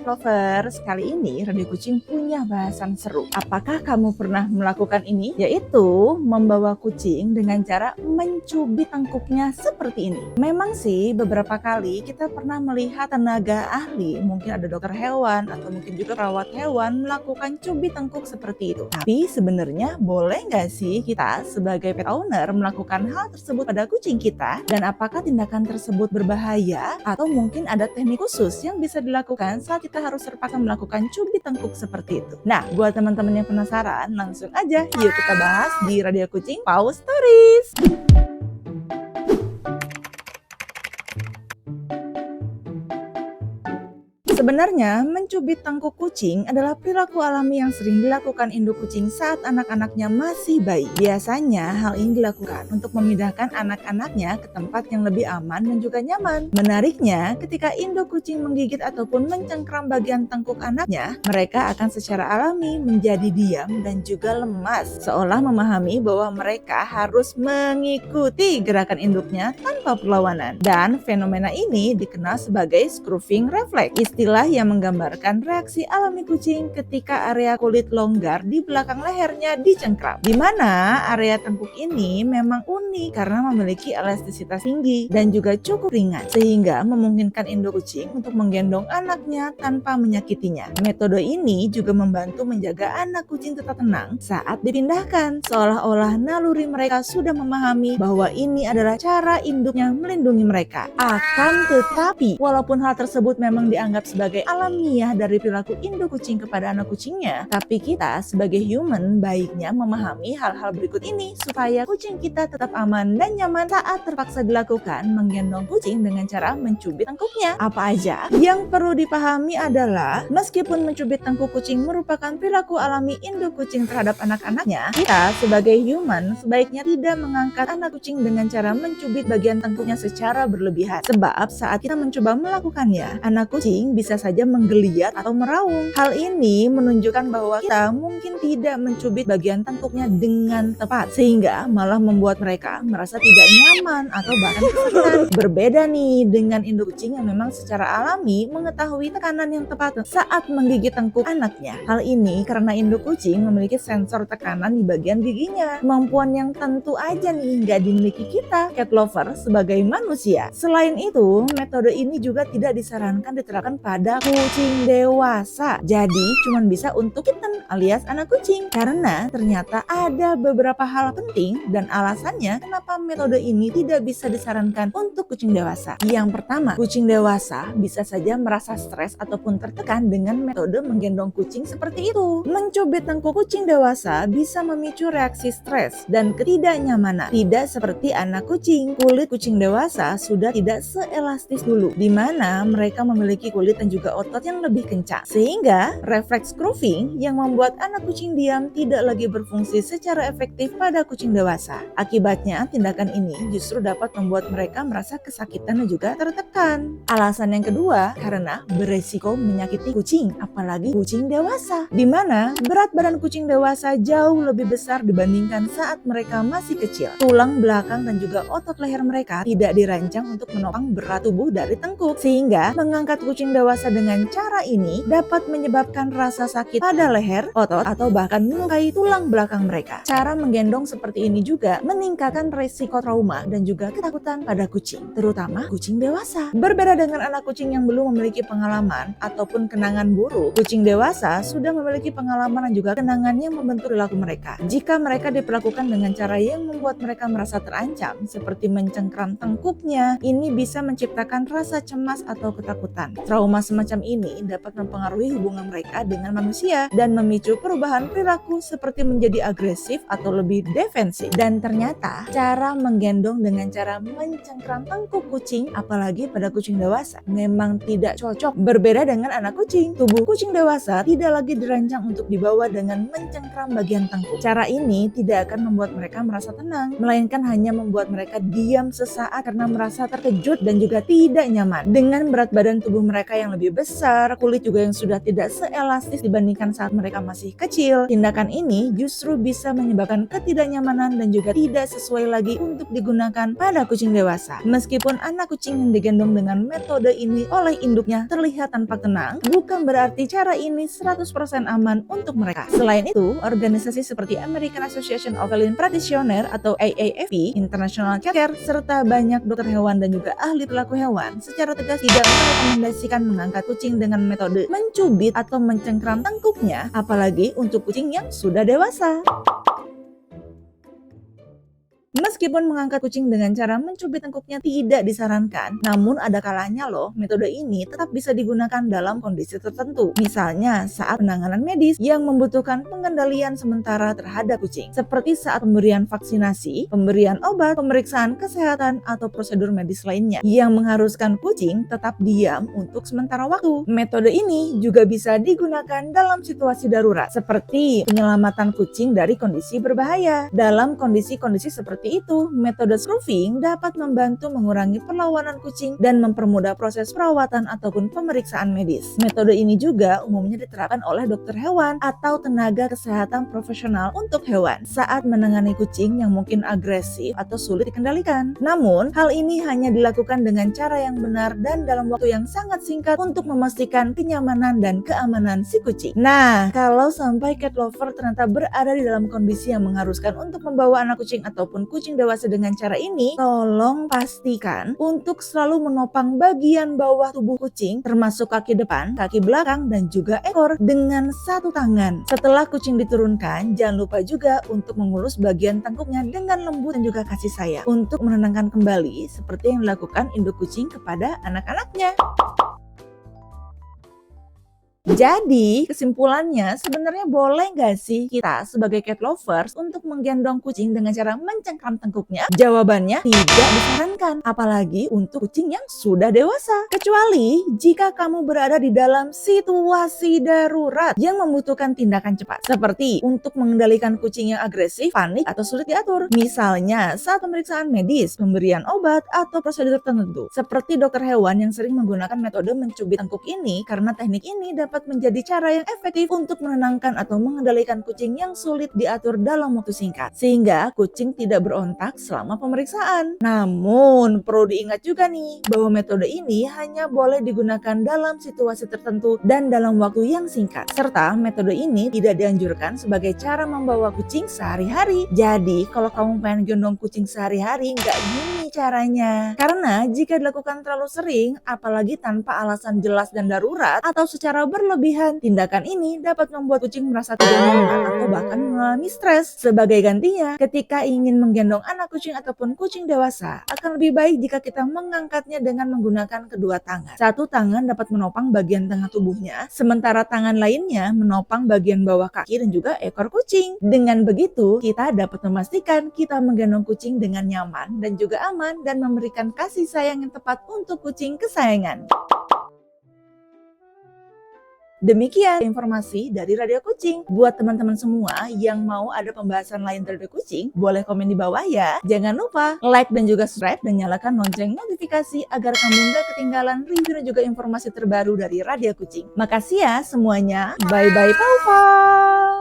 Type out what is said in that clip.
Cat Lovers, kali ini Radio Kucing punya bahasan seru. Apakah kamu pernah melakukan ini? Yaitu membawa kucing dengan cara mencubit tengkuknya seperti ini. Memang sih beberapa kali kita pernah melihat tenaga ahli, mungkin ada dokter hewan atau mungkin juga perawat hewan melakukan cubit tengkuk seperti itu. Tapi sebenarnya boleh nggak sih kita sebagai pet owner melakukan hal tersebut pada kucing kita? Dan apakah tindakan tersebut berbahaya atau mungkin ada teknik khusus yang bisa dilakukan saat kita harus terpaksa melakukan cubit tengkuk seperti itu? Nah, buat teman-teman yang penasaran, langsung aja yuk kita bahas di Radio Kucing Paw Stories. Sebenarnya, mencubit tengkuk kucing adalah perilaku alami yang sering dilakukan induk kucing saat anak-anaknya masih bayi. Biasanya, hal ini dilakukan untuk memindahkan anak-anaknya ke tempat yang lebih aman dan juga nyaman. Menariknya, ketika induk kucing menggigit ataupun mencengkram bagian tengkuk anaknya, mereka akan secara alami menjadi diam dan juga lemas, seolah memahami bahwa mereka harus mengikuti gerakan induknya tanpa perlawanan. Dan fenomena ini dikenal sebagai scruffing reflex, istilah yang menggambarkan reaksi alami kucing ketika area kulit longgar di belakang lehernya dicengkram. Di mana area tengkuk ini memang unik karena memiliki elastisitas tinggi dan juga cukup ringan, sehingga memungkinkan induk kucing untuk menggendong anaknya tanpa menyakitinya. Metode ini juga membantu menjaga anak kucing tetap tenang saat dipindahkan, seolah-olah naluri mereka sudah memahami bahwa ini adalah cara induknya melindungi mereka. Akan tetapi, walaupun hal tersebut memang dianggap sebagai alamiah dari perilaku induk kucing kepada anak kucingnya, tapi kita sebagai human baiknya memahami hal-hal berikut ini supaya kucing kita tetap aman dan nyaman saat terpaksa dilakukan menggendong kucing dengan cara mencubit tengkuknya. Apa aja? Yang perlu dipahami adalah meskipun mencubit tengkuk kucing merupakan perilaku alami induk kucing terhadap anak-anaknya, kita sebagai human sebaiknya tidak mengangkat anak kucing dengan cara mencubit bagian tengkuknya secara berlebihan. Sebab saat kita mencoba melakukannya, anak kucing bisa saja menggeliat atau meraung. Hal ini menunjukkan bahwa kita mungkin tidak mencubit bagian tengkuknya dengan tepat, sehingga malah membuat mereka merasa tidak nyaman atau bahkan kesakitan. Berbeda nih dengan induk kucing yang memang secara alami mengetahui tekanan yang tepat saat menggigit tengkuk anaknya. Hal ini karena induk kucing memiliki sensor tekanan di bagian giginya, kemampuan yang tentu aja nih nggak dimiliki kita, cat lover, sebagai manusia. Selain itu, metode ini juga tidak disarankan diterapkan pada kucing dewasa. Jadi cuma bisa untuk kitten alias anak kucing. Karena ternyata ada beberapa hal penting dan alasannya kenapa metode ini tidak bisa disarankan untuk kucing dewasa. Yang pertama, kucing dewasa bisa saja merasa stres ataupun tertekan dengan metode menggendong kucing seperti itu. Mencubit tengkuk kucing dewasa bisa memicu reaksi stres dan ketidaknyamanan. Tidak seperti anak kucing. Kulit kucing dewasa sudah tidak seelastis dulu, di mana mereka memiliki kulit dan juga otot yang lebih kencang, sehingga refleks scruffing yang membuat anak kucing diam tidak lagi berfungsi secara efektif pada kucing dewasa. Akibatnya, tindakan ini justru dapat membuat mereka merasa kesakitan dan juga tertekan. Alasan yang kedua, karena beresiko menyakiti kucing, apalagi kucing dewasa, di mana berat badan kucing dewasa jauh lebih besar dibandingkan saat mereka masih kecil. Tulang belakang dan juga otot leher mereka tidak dirancang untuk menopang berat tubuh dari tengkuk, sehingga mengangkat kucing dewasa dengan cara ini dapat menyebabkan rasa sakit pada leher, otot, atau bahkan melukai tulang belakang mereka. Cara menggendong seperti ini juga meningkatkan resiko trauma dan juga ketakutan pada kucing, terutama kucing dewasa. Berbeda dengan anak kucing yang belum memiliki pengalaman ataupun kenangan buruk, kucing dewasa sudah memiliki pengalaman dan juga kenangan yang membentuk perilaku mereka. Jika mereka diperlakukan dengan cara yang membuat mereka merasa terancam, seperti mencengkram tengkuknya, ini bisa menciptakan rasa cemas atau ketakutan. Trauma semacam ini dapat mempengaruhi hubungan mereka dengan manusia dan memicu perubahan perilaku seperti menjadi agresif atau lebih defensif. Dan ternyata cara menggendong dengan cara mencengkram tengkuk kucing, apalagi pada kucing dewasa, memang tidak cocok. Berbeda dengan anak kucing, tubuh kucing dewasa tidak lagi dirancang untuk dibawa dengan mencengkram bagian tengkuk. Cara ini tidak akan membuat mereka merasa tenang, melainkan hanya membuat mereka diam sesaat karena merasa terkejut dan juga tidak nyaman dengan berat badan tubuh mereka yang yang lebih besar, kulit juga yang sudah tidak seelastis dibandingkan saat mereka masih kecil. Tindakan ini justru bisa menyebabkan ketidaknyamanan dan juga tidak sesuai lagi untuk digunakan pada kucing dewasa. Meskipun anak kucing yang digendong dengan metode ini oleh induknya terlihat tanpa tenang, bukan berarti cara ini 100% aman untuk mereka. Selain itu, organisasi seperti American Association of Feline Practitioners atau AAFP, International Cat Care, serta banyak dokter hewan dan juga ahli perilaku hewan secara tegas tidak merekomendasikan mengangkat kucing dengan metode mencubit atau mencengkram tengkuknya, apalagi untuk kucing yang sudah dewasa. Meskipun mengangkat kucing dengan cara mencubit tengkuknya tidak disarankan, namun ada kalanya loh metode ini tetap bisa digunakan dalam kondisi tertentu. Misalnya saat penanganan medis yang membutuhkan pengendalian sementara terhadap kucing, seperti saat pemberian vaksinasi, pemberian obat, pemeriksaan kesehatan, atau prosedur medis lainnya yang mengharuskan kucing tetap diam untuk sementara waktu. Metode ini juga bisa digunakan dalam situasi darurat, seperti penyelamatan kucing dari kondisi berbahaya. Dalam kondisi-kondisi seperti itu, metode scruffing dapat membantu mengurangi perlawanan kucing dan mempermudah proses perawatan ataupun pemeriksaan medis. Metode ini juga umumnya diterapkan oleh dokter hewan atau tenaga kesehatan profesional untuk hewan saat menangani kucing yang mungkin agresif atau sulit dikendalikan. Namun, hal ini hanya dilakukan dengan cara yang benar dan dalam waktu yang sangat singkat untuk memastikan kenyamanan dan keamanan si kucing. Nah, kalau sampai cat lover ternyata berada di dalam kondisi yang mengharuskan untuk membawa anak kucing ataupun kucing dewasa dengan cara ini, tolong pastikan untuk selalu menopang bagian bawah tubuh kucing termasuk kaki depan, kaki belakang, dan juga ekor dengan satu tangan. Setelah kucing diturunkan, jangan lupa juga untuk mengelus bagian tengkuknya dengan lembut dan juga kasih sayang untuk menenangkan kembali seperti yang dilakukan induk kucing kepada anak-anaknya. Jadi kesimpulannya sebenarnya boleh gak sih kita sebagai cat lovers untuk menggendong kucing dengan cara mencengkram tengkuknya? Jawabannya tidak disarankan, apalagi untuk kucing yang sudah dewasa. Kecuali jika kamu berada di dalam situasi darurat yang membutuhkan tindakan cepat, seperti untuk mengendalikan kucing yang agresif, panik, atau sulit diatur. Misalnya saat pemeriksaan medis, pemberian obat, atau prosedur tertentu. Seperti dokter hewan yang sering menggunakan metode mencubit tengkuk ini karena teknik ini dapat menjadi cara yang efektif untuk menenangkan atau mengendalikan kucing yang sulit diatur dalam waktu singkat, sehingga kucing tidak berontak selama pemeriksaan. Namun, perlu diingat juga nih, bahwa metode ini hanya boleh digunakan dalam situasi tertentu dan dalam waktu yang singkat, serta metode ini tidak dianjurkan sebagai cara membawa kucing sehari-hari. Jadi, kalau kamu pengen gendong kucing sehari-hari, nggak gini caranya. Karena jika dilakukan terlalu sering, apalagi tanpa alasan jelas dan darurat, atau secara berlebihan, tindakan ini dapat membuat kucing merasa tidak nyaman atau bahkan mengalami stres. Sebagai gantinya, ketika ingin menggendong anak kucing ataupun kucing dewasa, akan lebih baik jika kita mengangkatnya dengan menggunakan kedua tangan. Satu tangan dapat menopang bagian tengah tubuhnya, sementara tangan lainnya menopang bagian bawah kaki dan juga ekor kucing. Dengan begitu, kita dapat memastikan kita menggendong kucing dengan nyaman dan juga aman dan memberikan kasih sayang yang tepat untuk kucing kesayangan. Demikian informasi dari Radio Kucing. Buat teman-teman semua yang mau ada pembahasan lain dari Radio Kucing, boleh komen di bawah ya. Jangan lupa like dan juga subscribe dan nyalakan lonceng notifikasi agar kamu nggak ketinggalan review dan juga informasi terbaru dari Radio Kucing. Makasih ya semuanya. Bye-bye, Paufa.